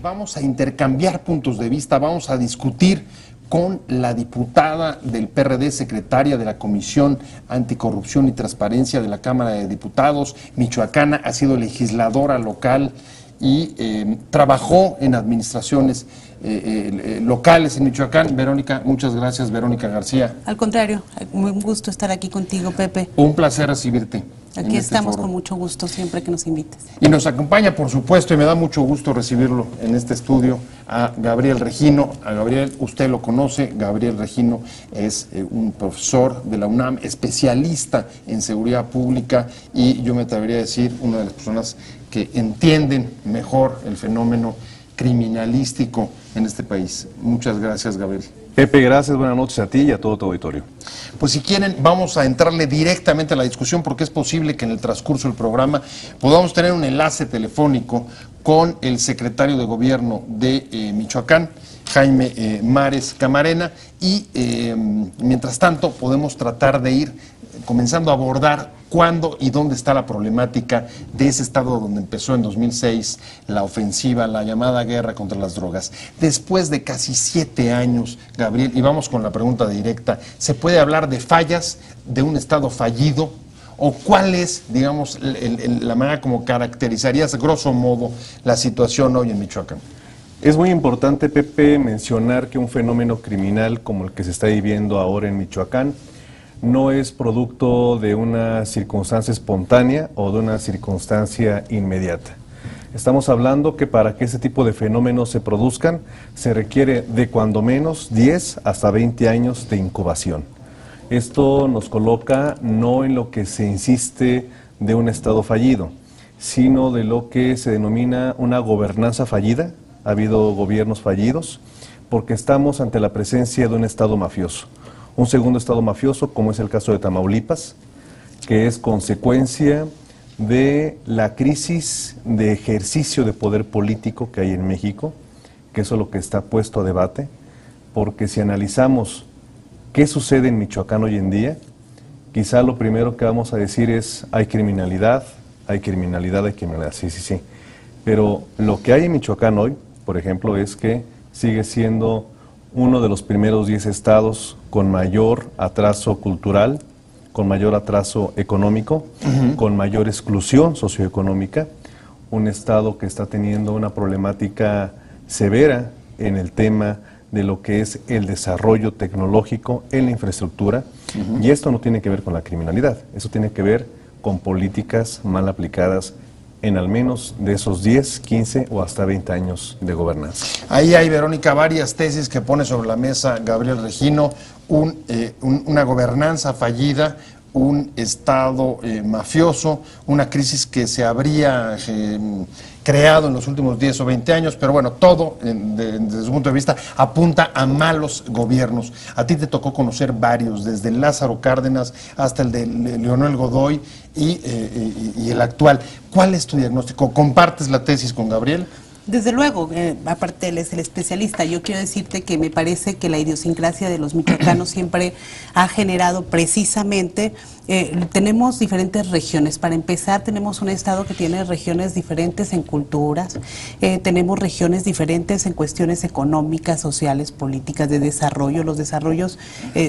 Vamos a intercambiar puntos de vista, vamos a discutir con la diputada del PRD, secretaria de la Comisión Anticorrupción y Transparencia de la Cámara de Diputados, michoacana, ha sido legisladora local y trabajó en administraciones locales en Michoacán. Verónica, muchas gracias. Verónica García. Al contrario, muy un gusto estar aquí contigo, Pepe. Un placer recibirte. Aquí estamos con mucho gusto siempre que nos invites. Y nos acompaña, por supuesto, y me da mucho gusto recibirlo en este estudio, a Gabriel Regino. A Gabriel, usted lo conoce, Gabriel Regino es un profesor de la UNAM, especialista en seguridad pública y yo me atrevería a decir una de las personas que entienden mejor el fenómeno criminalístico en este país. Muchas gracias, Gabriel. Pepe, gracias, buenas noches a ti y a todo tu auditorio. Pues si quieren, vamos a entrarle directamente a la discusión porque es posible que en el transcurso del programa podamos tener un enlace telefónico con el secretario de Gobierno de Michoacán, Jaime Mares Camarena, y mientras tanto podemos tratar de ir comenzando a abordar cuándo y dónde está la problemática de ese estado donde empezó en 2006 la ofensiva, la llamada guerra contra las drogas. Después de casi 7 años, Gabriel, y vamos con la pregunta directa, ¿se puede hablar de fallas de un estado fallido? ¿O cuál es, digamos, la manera como caracterizarías, grosso modo, la situación hoy en Michoacán? Es muy importante, Pepe, mencionar que un fenómeno criminal como el que se está viviendo ahora en Michoacán no es producto de una circunstancia espontánea o de una circunstancia inmediata. Estamos hablando que para que ese tipo de fenómenos se produzcan, se requiere de cuando menos 10 hasta 20 años de incubación. Esto nos coloca no en lo que se insiste de un Estado fallido, sino de lo que se denomina una gobernanza fallida. Ha habido gobiernos fallidos porque estamos ante la presencia de un Estado mafioso. Un segundo estado mafioso, como es el caso de Tamaulipas, que es consecuencia de la crisis de ejercicio de poder político que hay en México, que eso es lo que está puesto a debate, porque si analizamos qué sucede en Michoacán hoy en día, quizá lo primero que vamos a decir es hay criminalidad, hay criminalidad, hay criminalidad, sí. Pero lo que hay en Michoacán hoy, por ejemplo, es que sigue siendo uno de los primeros 10 estados con mayor atraso cultural, con mayor atraso económico, con mayor exclusión socioeconómica, un estado que está teniendo una problemática severa en el tema de lo que es el desarrollo tecnológico en la infraestructura, y esto no tiene que ver con la criminalidad, eso tiene que ver con políticas mal aplicadas en al menos de esos 10, 15 o hasta 20 años de gobernanza. Ahí hay, Verónica, varias tesis que pone sobre la mesa Gabriel Regino, una gobernanza fallida, un Estado mafioso, una crisis que se habría creado en los últimos 10 o 20 años, pero bueno, todo desde su punto de vista apunta a malos gobiernos. A ti te tocó conocer varios, desde Lázaro Cárdenas hasta el de Leonel Godoy y el actual. ¿Cuál es tu diagnóstico? ¿Compartes la tesis con Gabriel? Desde luego, aparte él es el especialista, yo quiero decirte que me parece que la idiosincrasia de los michoacanos siempre ha generado precisamente, tenemos diferentes regiones. Para empezar, tenemos un estado que tiene regiones diferentes en culturas, tenemos regiones diferentes en cuestiones económicas, sociales, políticas, de desarrollo, los desarrollos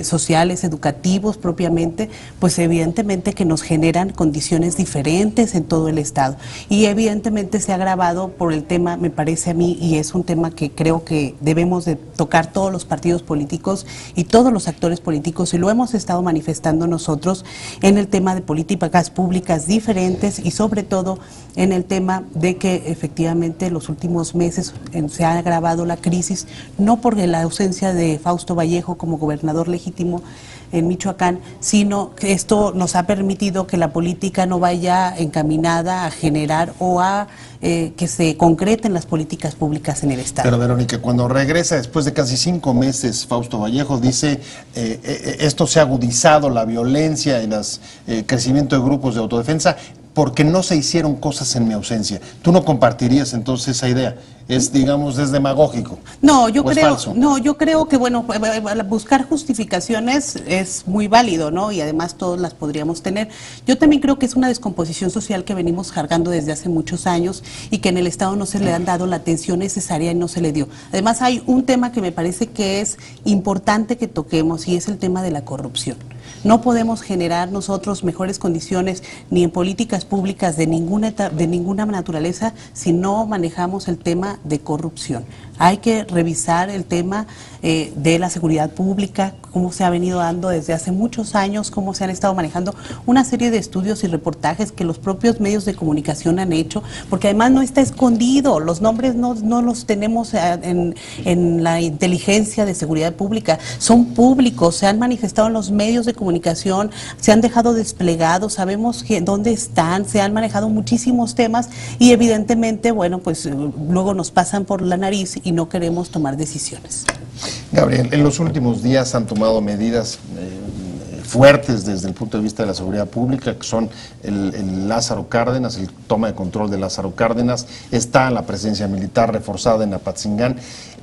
sociales, educativos propiamente, pues evidentemente que nos generan condiciones diferentes en todo el estado. Y evidentemente se ha agravado por el tema, me parece a mí, y es un tema que creo que debemos de tocar todos los partidos políticos y todos los actores políticos, y lo hemos estado manifestando nosotros en el tema de políticas públicas diferentes y sobre todo en el tema de que efectivamente los últimos meses se ha agravado la crisis, no por la ausencia de Fausto Vallejo como gobernador legítimo en Michoacán, sino que esto nos ha permitido que la política no vaya encaminada a generar o a que se concreten las políticas públicas en el Estado. Pero Verónica, cuando regresa después de casi 5 meses, Fausto Vallejo dice, esto se ha agudizado, la violencia y el crecimiento de grupos de autodefensa, porque no se hicieron cosas en mi ausencia. ¿Tú no compartirías entonces esa idea? Es, digamos, es demagógico. No, yo ¿O es creo, falso? no, yo creo que bueno, buscar justificaciones es muy válido, ¿no? Y además todos las podríamos tener. Yo también creo que es una descomposición social que venimos cargando desde hace muchos años y que en el Estado no se le han dado la atención necesaria y no se le dio. Además hay un tema que me parece que es importante que toquemos y es el tema de la corrupción. No podemos generar nosotros mejores condiciones ni en políticas públicas de ninguna naturaleza si no manejamos el tema de corrupción. Hay que revisar el tema de la seguridad pública, cómo se ha venido dando desde hace muchos años, cómo se han estado manejando una serie de estudios y reportajes que los propios medios de comunicación han hecho, porque además no está escondido, los nombres no los tenemos en la inteligencia de seguridad pública, son públicos, se han manifestado en los medios de comunicación, se han dejado desplegados, sabemos dónde están, se han manejado muchísimos temas y evidentemente, bueno, pues luego nos pasan por la nariz y no queremos tomar decisiones. Gabriel, en los últimos días han tomado medidas fuertes desde el punto de vista de la seguridad pública, que son el Lázaro Cárdenas, el toma de control de Lázaro Cárdenas, está la presencia militar reforzada en Apatzingán,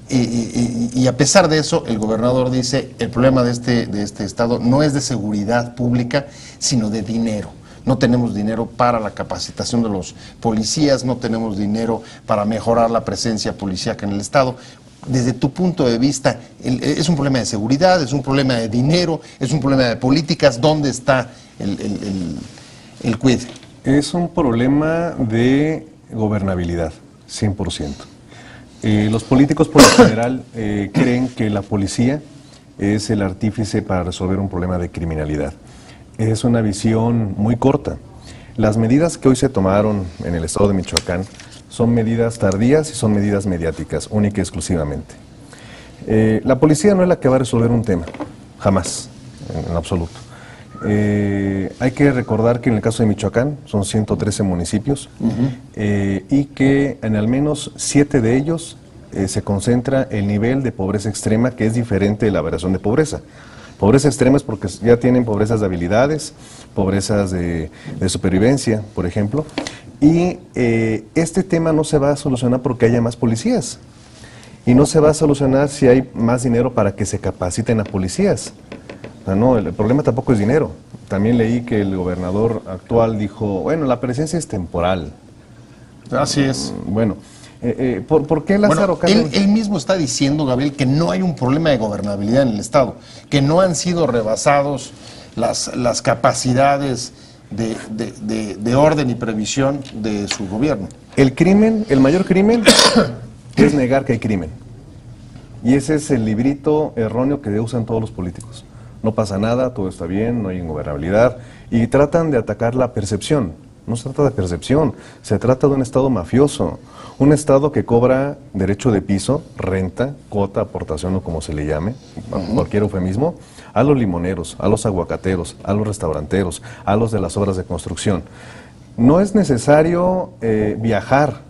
y a pesar de eso, el gobernador dice, el problema de este estado no es de seguridad pública, sino de dinero. No tenemos dinero para la capacitación de los policías, no tenemos dinero para mejorar la presencia policíaca en el estado. Desde tu punto de vista, ¿es un problema de seguridad, es un problema de dinero, es un problema de políticas? ¿Dónde está el quid? Es un problema de gobernabilidad, 100%. Los políticos por lo general creen que la policía es el artífice para resolver un problema de criminalidad. Es una visión muy corta. Las medidas que hoy se tomaron en el estado de Michoacán son medidas tardías y son medidas mediáticas, única y exclusivamente. La policía no es la que va a resolver un tema, jamás, en absoluto. Hay que recordar que en el caso de Michoacán son 113 municipios y que en al menos 7 de ellos se concentra el nivel de pobreza extrema, que es diferente de la variación de pobreza. Pobreza extrema es porque ya tienen pobrezas de habilidades, pobrezas de supervivencia, por ejemplo. Y este tema no se va a solucionar porque haya más policías. Y no se va a solucionar si hay más dinero para que se capaciten a policías. No, el problema tampoco es dinero. También leí que el gobernador actual dijo, bueno, la presencia es temporal. Así es. Bueno, ¿por qué Lázaro Cárdenas? Él mismo está diciendo, Gabriel, que no hay un problema de gobernabilidad en el Estado, que no han sido rebasados las capacidades de orden y previsión de su gobierno. El crimen, el mayor crimen es negar que hay crimen. Y ese es el librito erróneo que usan todos los políticos. No pasa nada, todo está bien, no hay ingobernabilidad. Y tratan de atacar la percepción. No se trata de percepción, se trata de un Estado mafioso. Un Estado que cobra derecho de piso, renta, cuota, aportación o como se le llame, cualquier eufemismo, a los limoneros, a los aguacateros, a los restauranteros, a los de las obras de construcción. No es necesario viajar,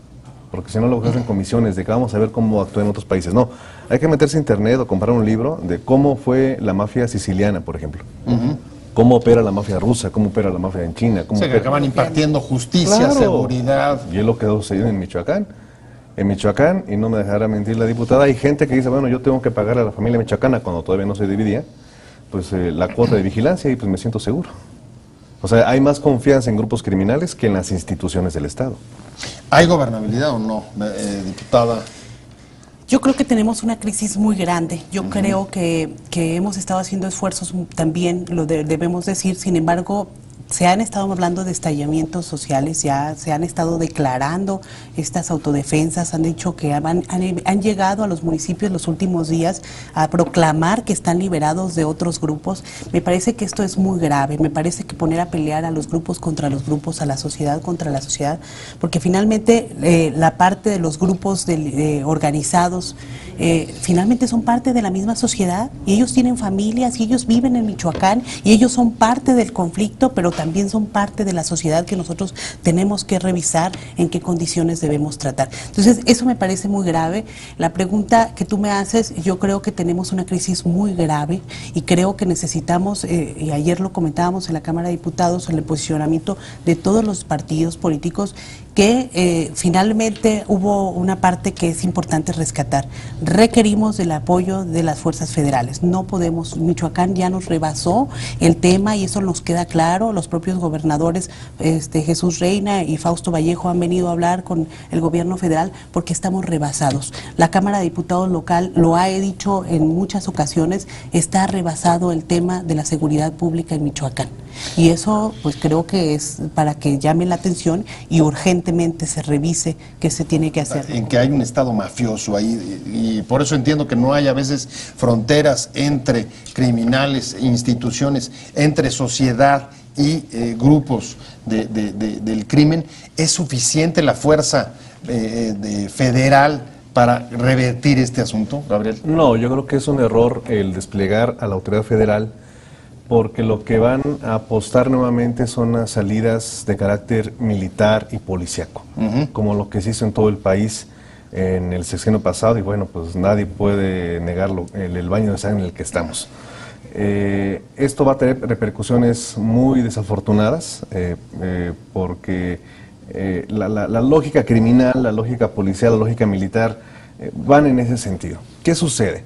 porque si no lo hacen comisiones de que vamos a ver cómo actúa en otros países. No, hay que meterse a internet o comprar un libro de cómo fue la mafia siciliana, por ejemplo. Cómo opera la mafia rusa, cómo opera la mafia en China. Cómo que acaban impartiendo justicia, claro, seguridad. Y es lo que ha sucedido en Michoacán. En Michoacán, y no me dejará mentir la diputada, hay gente que dice, bueno, yo tengo que pagar a la familia michoacana cuando todavía no se dividía, pues la cuota de vigilancia y pues me siento seguro. O sea, hay más confianza en grupos criminales que en las instituciones del Estado. ¿Hay gobernabilidad o no, diputada? Yo creo que tenemos una crisis muy grande. Yo creo que hemos estado haciendo esfuerzos también, lo debemos decir, sin embargo, se han estado hablando de estallamientos sociales, ya se han estado declarando estas autodefensas, han dicho que han llegado a los municipios los últimos días a proclamar que están liberados de otros grupos. Me parece que esto es muy grave, me parece que poner a pelear a los grupos contra los grupos, a la sociedad contra la sociedad, porque finalmente la parte de los grupos organizados finalmente son parte de la misma sociedad y ellos tienen familias y ellos viven en Michoacán y ellos son parte del conflicto, pero también son parte de la sociedad que nosotros tenemos que revisar en qué condiciones debemos tratar. Entonces, eso me parece muy grave. La pregunta que tú me haces, yo creo que tenemos una crisis muy grave y creo que necesitamos, y ayer lo comentábamos en la Cámara de Diputados, en el posicionamiento de todos los partidos políticos, que finalmente hubo una parte que es importante rescatar. Requerimos del apoyo de las fuerzas federales. No podemos, Michoacán ya nos rebasó el tema y eso nos queda claro. Los propios gobernadores Jesús Reina y Fausto Vallejo han venido a hablar con el gobierno federal porque estamos rebasados. La Cámara de Diputados local, lo ha dicho en muchas ocasiones, está rebasado el tema de la seguridad pública en Michoacán. Y eso pues creo que es para que llame la atención y urgentemente se revise qué se tiene que hacer. En que hay un estado mafioso ahí y por eso entiendo que no hay a veces fronteras entre criminales, instituciones, entre sociedad y grupos del crimen. ¿Es suficiente la fuerza federal para revertir este asunto, Gabriel? No, yo creo que es un error el desplegar a la autoridad federal, porque lo que van a apostar nuevamente son a salidas de carácter militar y policíaco, como lo que se hizo en todo el país en el sexenio pasado, y bueno, pues nadie puede negarlo, el baño de sangre en el que estamos. Esto va a tener repercusiones muy desafortunadas, porque la lógica criminal, la lógica policial, la lógica militar van en ese sentido. ¿Qué sucede?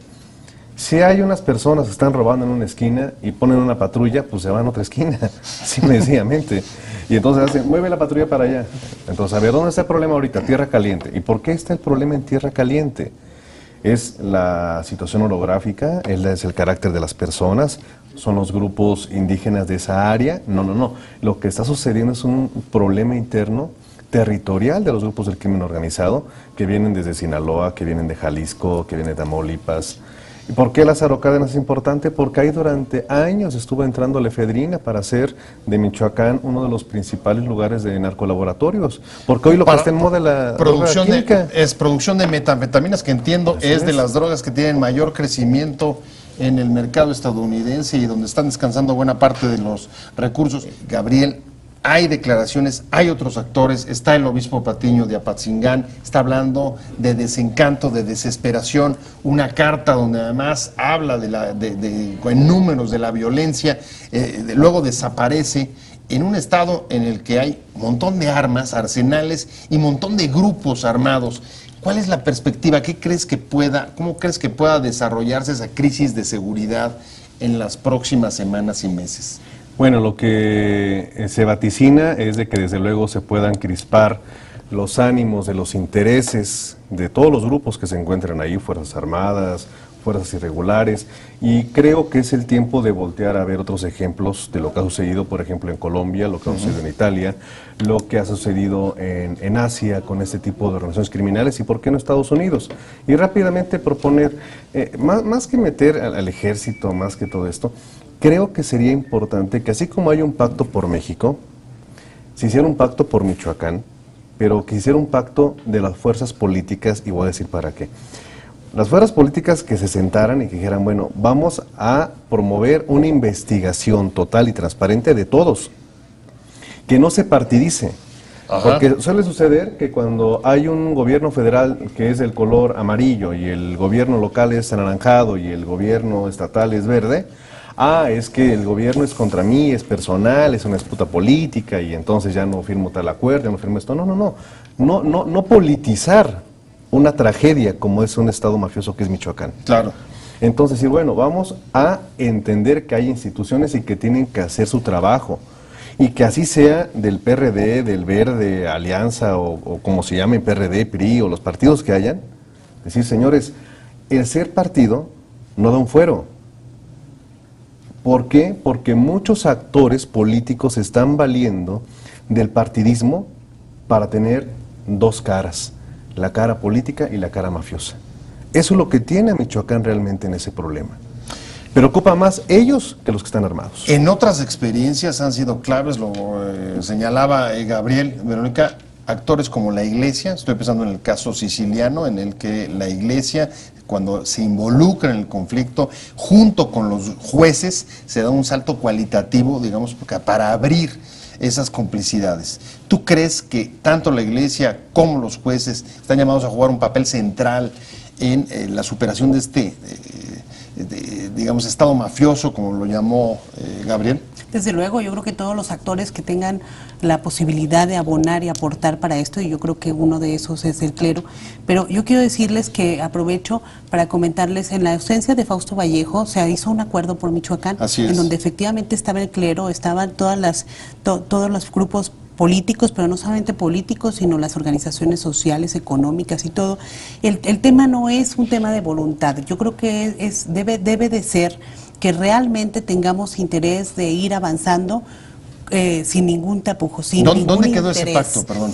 Si hay unas personas que están robando en una esquina y ponen una patrulla, pues se van a otra esquina, sencillamente. Y entonces hacen, mueve la patrulla para allá. Entonces, a ver, ¿dónde está el problema ahorita? Tierra caliente. ¿Y por qué está el problema en tierra caliente? Es la situación orográfica, es el carácter de las personas, son los grupos indígenas de esa área. No. Lo que está sucediendo es un problema interno territorial de los grupos del crimen organizado, que vienen desde Sinaloa, que vienen de Jalisco, que vienen de Tamaulipas. ¿Y por qué Lázaro Cárdenas es importante? Porque ahí durante años estuvo entrando la efedrina para hacer de Michoacán uno de los principales lugares de narcolaboratorios. Porque hoy lo que está en moda la producción producción de metanfetaminas, que entiendo es de las drogas que tienen mayor crecimiento en el mercado estadounidense y donde están descansando buena parte de los recursos. Gabriel, hay declaraciones, hay otros actores, está el obispo Patiño de Apatzingán, está hablando de desencanto, de desesperación, una carta donde además habla en números de la violencia, luego desaparece en un estado en el que hay un montón de armas, arsenales y un montón de grupos armados. ¿Cuál es la perspectiva? ¿Cómo crees que pueda desarrollarse esa crisis de seguridad en las próximas semanas y meses? Bueno, lo que se vaticina es de que desde luego se puedan crispar los ánimos de los intereses de todos los grupos que se encuentran ahí, Fuerzas Armadas, Fuerzas Irregulares, y creo que es el tiempo de voltear a ver otros ejemplos de lo que ha sucedido, por ejemplo, en Colombia, lo que ha sucedido en Italia, lo que ha sucedido en Asia con este tipo de organizaciones criminales y, ¿por qué no, Estados Unidos? Y rápidamente proponer, más que meter al ejército, más que todo esto, creo que sería importante que, así como hay un pacto por México, se hiciera un pacto por Michoacán, pero que hiciera un pacto de las fuerzas políticas, y voy a decir para qué. Las fuerzas políticas que se sentaran y que dijeran, bueno, vamos a promover una investigación total y transparente de todos, que no se partidice. Porque suele suceder que cuando hay un gobierno federal que es del color amarillo y el gobierno local es anaranjado y el gobierno estatal es verde, es que el gobierno es contra mí, es personal, es una disputa política y entonces ya no firmo tal acuerdo, ya no firmo esto. No politizar una tragedia como es un estado mafioso que es Michoacán. Claro. Entonces, sí, bueno, vamos a entender que hay instituciones y que tienen que hacer su trabajo. Y que así sea del PRD, del Verde, Alianza o como se llamen, PRD, PRI o los partidos que hayan. Decir, señores, el ser partido no da un fuero. ¿Por qué? Porque muchos actores políticos están valiendo del partidismo para tener dos caras, la cara política y la cara mafiosa. Eso es lo que tiene a Michoacán realmente en ese problema. Preocupa más ellos que los que están armados. En otras experiencias han sido claves, lo señalaba Gabriel, Verónica, actores como la Iglesia, estoy pensando en el caso siciliano, en el que la Iglesia, cuando se involucra en el conflicto, junto con los jueces, se da un salto cualitativo, digamos, para abrir esas complicidades. ¿Tú crees que tanto la Iglesia como los jueces están llamados a jugar un papel central en la superación de este, digamos, estado mafioso, como lo llamó Gabriel? Desde luego, yo creo que todos los actores que tengan la posibilidad de abonar y aportar para esto, y yo creo que uno de esos es el clero, pero yo quiero decirles que aprovecho para comentarles, en la ausencia de Fausto Vallejo se hizo un acuerdo por Michoacán, en donde efectivamente estaba el clero, estaban todos los grupos políticos, pero no solamente políticos, sino las organizaciones sociales, económicas y todo. El tema no es un tema de voluntad, yo creo que debe de ser que realmente tengamos interés de ir avanzando sin ningún tapujo, sin ningún interés. ¿Dónde quedó ese pacto? Perdón.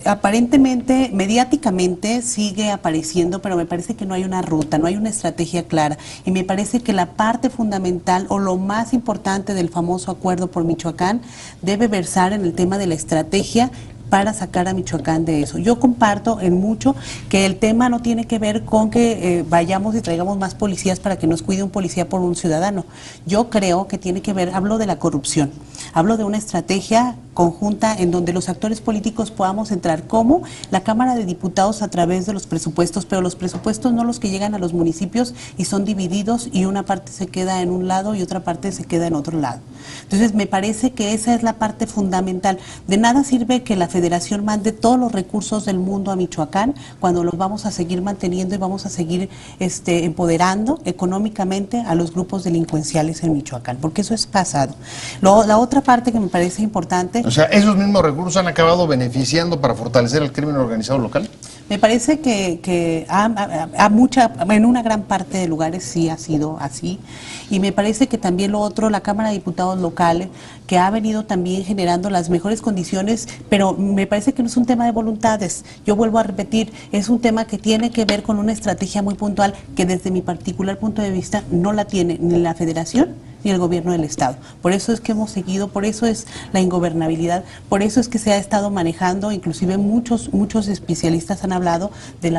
Aparentemente, mediáticamente sigue apareciendo, pero me parece que no hay una ruta, no hay una estrategia clara. Y me parece que la parte fundamental o lo más importante del famoso acuerdo por Michoacán debe versar en el tema de la estrategia para sacar a Michoacán de eso. Yo comparto en mucho que el tema no tiene que ver con que vayamos y traigamos más policías para que nos cuide un policía por un ciudadano. Yo creo que tiene que ver, hablo de la corrupción, hablo de una estrategia conjunta en donde los actores políticos podamos entrar, como la Cámara de Diputados a través de los presupuestos, pero los presupuestos no los que llegan a los municipios y son divididos y una parte se queda en un lado y otra parte se queda en otro lado. Entonces me parece que esa es la parte fundamental. De nada sirve que la Federación mande todos los recursos del mundo a Michoacán cuando los vamos a seguir manteniendo y vamos a seguir empoderando económicamente a los grupos delincuenciales en Michoacán, porque eso es pasado. La otra parte que me parece importante... O sea, ¿esos mismos recursos han acabado beneficiando para fortalecer el crimen organizado local? Me parece que en una gran parte de lugares sí ha sido así, y me parece que también lo otro, la Cámara de Diputados locales, que ha venido también generando las mejores condiciones, pero me parece que no es un tema de voluntades. Yo vuelvo a repetir, es un tema que tiene que ver con una estrategia muy puntual que desde mi particular punto de vista no la tiene ni la Federación ni el gobierno del Estado. Por eso es que hemos seguido, por eso es la ingobernabilidad, por eso es que se ha estado manejando, inclusive muchos especialistas han hablado de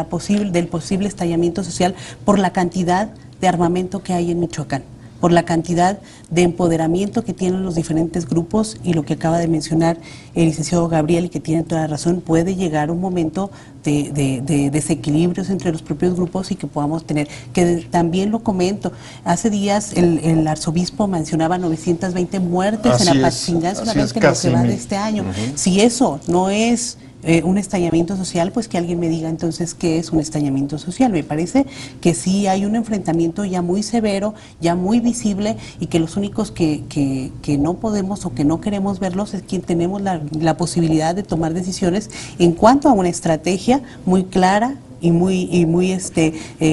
del posible estallamiento social por la cantidad de armamento que hay en Michoacán, por la cantidad de empoderamiento que tienen los diferentes grupos, y lo que acaba de mencionar el licenciado Gabriel, y que tiene toda la razón, puede llegar un momento de desequilibrios entre los propios grupos y que podamos tener, que también lo comento, hace días el arzobispo mencionaba 920 muertes en Apatzingán solamente en lo que va de este año. Si eso no es un estallamiento social, pues que alguien me diga entonces qué es un estallamiento social. Me parece que sí hay un enfrentamiento ya muy severo, ya muy visible, y que los únicos que no podemos o que no queremos verlos es quien tenemos la posibilidad de tomar decisiones en cuanto a una estrategia muy clara y muy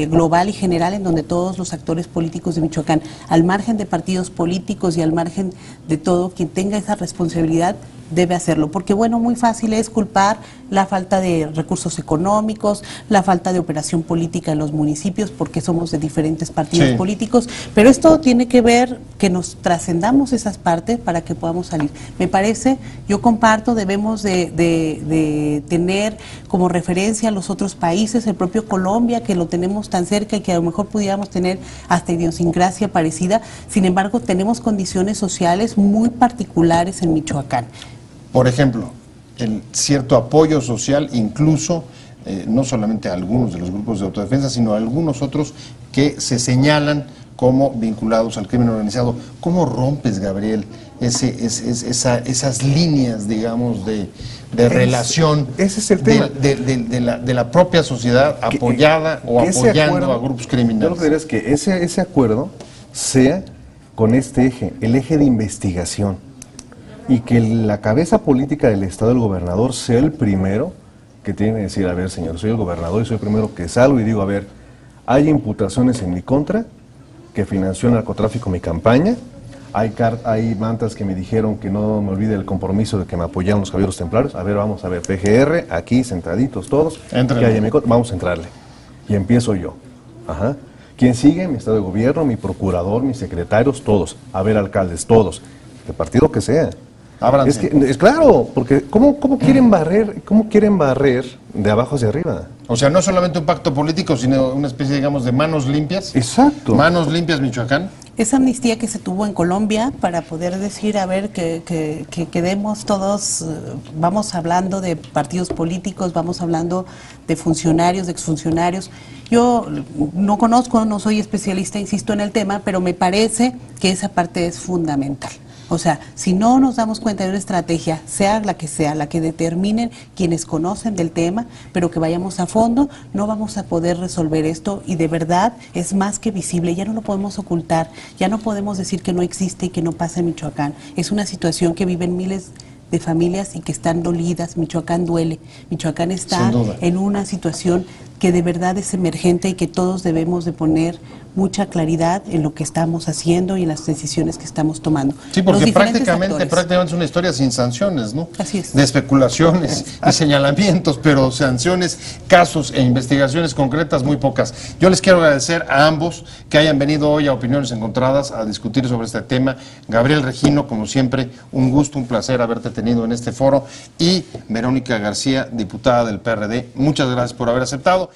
global y general, en donde todos los actores políticos de Michoacán, al margen de partidos políticos y al margen de todo, quien tenga esa responsabilidad debe hacerlo, porque bueno, muy fácil es culpar la falta de recursos económicos, la falta de operación política en los municipios, porque somos de diferentes partidos políticos, pero esto tiene que ver que nos trascendamos esas partes para que podamos salir. Me parece, yo comparto, debemos de tener como referencia a los otros países, el propio Colombia, que lo tenemos tan cerca y que a lo mejor pudiéramos tener hasta idiosincrasia parecida. Sin embargo, tenemos condiciones sociales muy particulares en Michoacán. Por ejemplo, el cierto apoyo social, incluso no solamente a algunos de los grupos de autodefensa, sino a algunos otros que se señalan como vinculados al crimen organizado. ¿Cómo rompes, Gabriel, esas líneas, digamos, de relación ese es el tema. de la propia sociedad apoyada o apoyando a grupos criminales? Yo lo que diría es que ese acuerdo sea con este eje, el eje de investigación, y que la cabeza política del Estado, el gobernador, sea el primero que tiene que decir: a ver, señor, soy el gobernador y soy el primero que salgo y digo, a ver, hay imputaciones en mi contra, que financió el narcotráfico mi campaña, hay mantas que me dijeron que no me olvide el compromiso de que me apoyaron los caballeros templarios. A ver, vamos a ver, PGR, aquí sentaditos todos, vamos a entrarle. Y empiezo yo. Ajá. ¿Quién sigue? Mi estado de gobierno, mi procurador, mis secretarios, todos. A ver, alcaldes, todos, de partido que sea. Ábranse. Es claro, porque ¿cómo quieren barrer de abajo hacia arriba? O sea, no solamente un pacto político, sino una especie, digamos, de manos limpias. Exacto. Manos limpias, Michoacán. Esa amnistía que se tuvo en Colombia para poder decir, a ver, que quedemos todos, vamos hablando de partidos políticos, vamos hablando de funcionarios, de exfuncionarios. Yo no conozco, no soy especialista, insisto, en el tema, pero me parece que esa parte es fundamental. O sea, si no nos damos cuenta de una estrategia, sea, la que determinen quienes conocen del tema, pero que vayamos a fondo, no vamos a poder resolver esto y de verdad es más que visible, ya no lo podemos ocultar, ya no podemos decir que no existe y que no pasa en Michoacán. Es una situación que viven miles de familias y que están dolidas. Michoacán duele, Michoacán está en una situación que de verdad es emergente y que todos debemos de poner mucha claridad en lo que estamos haciendo y en las decisiones que estamos tomando. Sí, porque prácticamente es una historia sin sanciones, ¿no? Así es. De especulaciones y señalamientos, pero sanciones, casos e investigaciones concretas muy pocas. Yo les quiero agradecer a ambos que hayan venido hoy a Opiniones Encontradas a discutir sobre este tema. Gabriel Regino, como siempre, un gusto, un placer haberte tenido en este foro, y Verónica García, diputada del PRD. Muchas gracias por haber aceptado.